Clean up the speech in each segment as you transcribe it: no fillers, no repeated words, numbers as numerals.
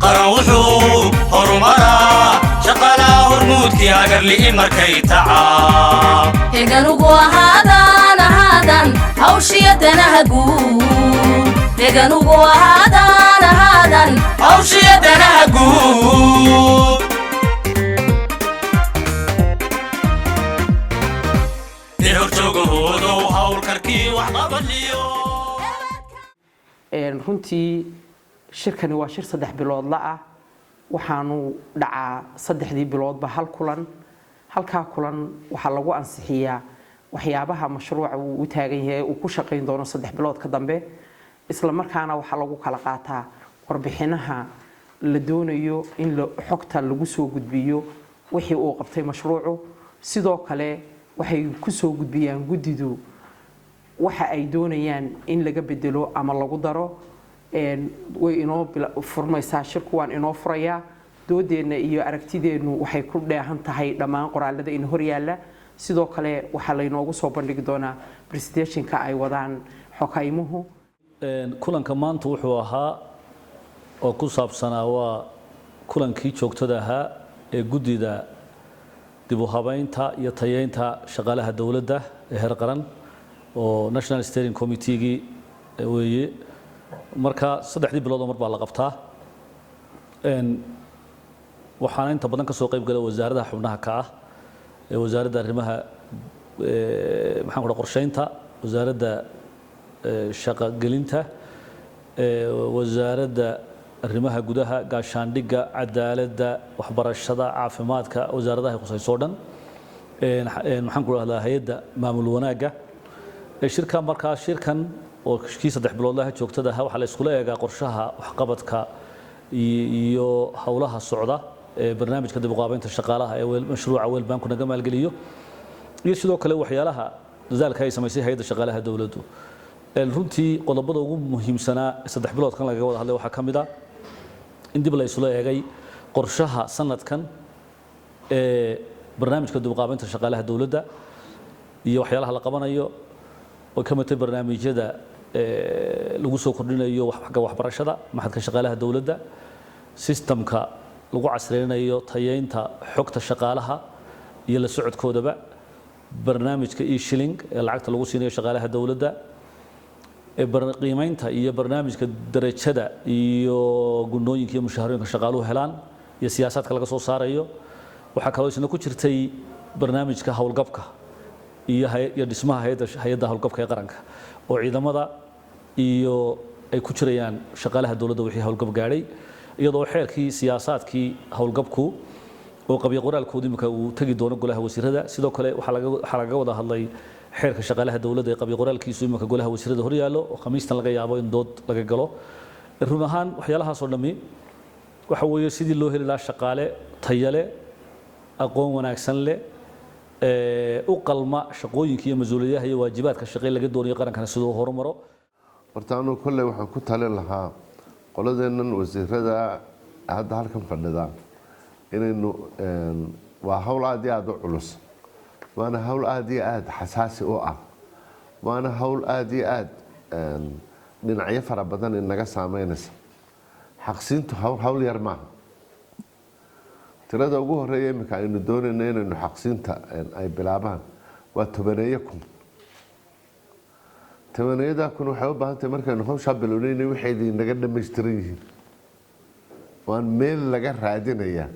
قروحو هرمرا شقلا هرمود كي أجر لي مركي تعا هجنوجو هادان هوشيتنا هجو هجنوجو هادان هوشيتنا هجو runtii shirkani waa shir 3 bilood la ah waxaanu dhacaa 3 biloodba hal kulan halka kulan waxa lagu ansixiyaa waxyaabaha mashruuca uu taagan yahay uu ku shaqeyn doono 3 bilood ka dambe isla markaana waxa lagu kala qaataa warbixinaha la doonayo in xogta lagu soo gudbiyo wixii uu qabtay mashruucu sidoo kale waxay ku soo gudbiyaan gudidu waxa ay doonayaan in laga bedelo ama lagu daro way inoo furmaysaa shirku waan inoo furayaa doodeena iyo aragtideenu waxay ku dheehan tahay dhammaan qoraalada in hor yaala sidoo kale waxa la inoogu soo bandhigi doonaa presentationka ay wadaan xogaymuhu kulanka maanta wuxuu ahaa oo ku saabsanaa waa kulankii joogtada ahaa ee gudida dib u habaynta iyo tayeynta shaqaalaha dawladda ee heer qaran oo National Steering Committee weeye marka 3 bilood mar baa la qabtaa waxaan inta badan ka soo qayb galay wasaaradda xubnaha ka ah ee wasaaradda arrimaha maxaan ku qorsheynta wasaaradda shaqo gelinta wasaaradda arrimaha gudaha gaashaandhigga cadaaladda waxbarashada caafimaadka wasaaradaha khusayso dhan maxaan ku raahdaa hay'adda maamul wanaagga shirkan markaa shirkan oo kii 3 bilood la joogtada ah waxa la isku leeyahay qorshaha waxqabadka iyo hawlaha socda ee barnaamijka dib u qaabaynta shaqaalaha ee mashruuca World Bank naga maalgeliyo iyo sidoo kale waxyaalaha dadaalka ay samaysay hay'adda shaqaalaha dawladdu runtii qodobada ugu muhiimsanaa 3 bilood kan laga wada hadlay waxa kamid ah in dib la isku leeyahay qorshaha sanadkan ee barnaamijka dib u qaabaynta shaqaalaha dawladda iyo waxyaalaha la qabanayo oo ka mid ah barnaamijyada lagu soo kordhinayo waxbarashada maxadka shaqaalaha dawladda systemka lagu casreynayo tayeynta xogta shaqaalaha iyo la socodkoodaba barnaamijka e-shilling ee lacagta lagu siinayo shaqaalaha dawladda qiimaynta iyo barnaamijka darajada iyo gunooyinka iyo mushaharooyinka shaqaaluhu helaan iyo siyaasadka laga soo saarayo waxa kale oo isna ku jirtay barnaamijka hawlgabka iyo dhismaha hay'adda hawlgabka ee qaranka oo ciidamada iyo ay ku jirayaan shaqaalaha dawladda wixii hawlgab gaaray iyadoo xeerkii siyaasadkii hawlgabku oo qabiy qoraalkoodii marka uu tagi doono golaha wasiirada sidoo kale waxa laga wada hadlay xeerka shaqaalaha dawladda ee qabiy qoraalkiisu marka golaha wasiirada hor yaalo oo khamiistan laga yaabo in dood laga galo run ahaan waxyaalahaas oo dhami waxa weeye sidii loo heli lahaa shaqaale tayo leh aqoon wanaagsan leh u qalma shaqooyinka iyo mas'uuliyadaha iyo waajibaadka shaqay laga doonayo qarankana sidoo horumaro horta anu kulli waxaan ku talin lahaa qoladeenan wasiirada hadda halkan fadhida inaynu waa hawl aad iyo aad u culus waana hawl aad iyo aad xasaasi u ah waana hawl aad iyo aad dhinacyo fara badan inaga saameynaysa xaqsiintu hawl yar maaha tirada ugu horeeya imika aynu doonayno inaynu xaqsiinta ay bilaabaan waa 10,000 tobaneeyada kun waxay u baahan tahay markaynu hawsha bilownayna waxay naga dhameystiran yihiin waan meel laga raadinaya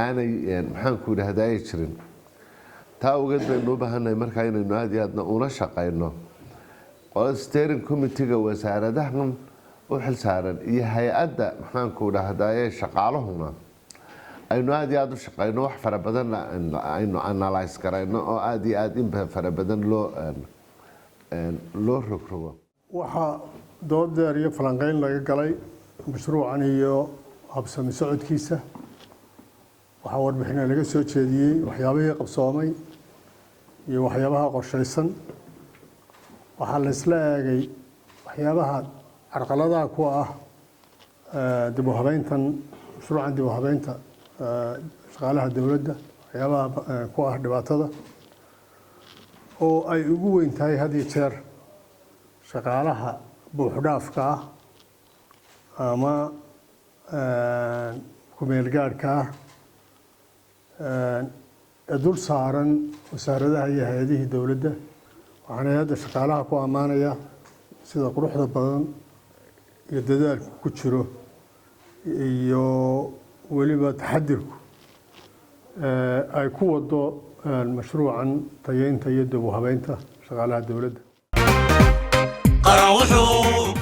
aanay maxaan ku yiraahdaa jirin taa ugeed baynu u baahannahay markaa inaynu aad iyo aadna una shaqayno oo steering committee-ga wasaaradahan u xilsaaran iyo hay-adda maxaan ku yiraahdaa shaqaaluhuna aynu aad iyo aad u shaqayno wax fara badan aynu analyze garayno oo aad iyo aad in fara badan loo rogrogo waxaa dood dheer iyo falanqeyn laga galay mashruucan iyo habsami socodkiisa waxaa warbixina laga soo jeediyey waxyaabihii qabsoomay iyo waxyaabaha qorshaysan waxaa la isla eegay waxyaabaha carqaladaha ku ah dib u habeyntan mashruucan dib u habeynta shaqaalaha dawladda waxyaabaha ku ah dhibaatada oo ay ugu weyn tahay had iyo jeer shaqaalaha buuxdhaafka ah ama kumeel gaadhka ah ee dul saaran wasaaradaha iyo hay-adihii dowladda. waxaan hay-adda shaqaalaha ku ammaanayaa sida quruxda badan iyo dadaalku ku jiro iyo weliba taxadirku ay ku wado mashruucan tayeynta iyo dib u habeynta shaqaalaha dowladda. qaran wuxuu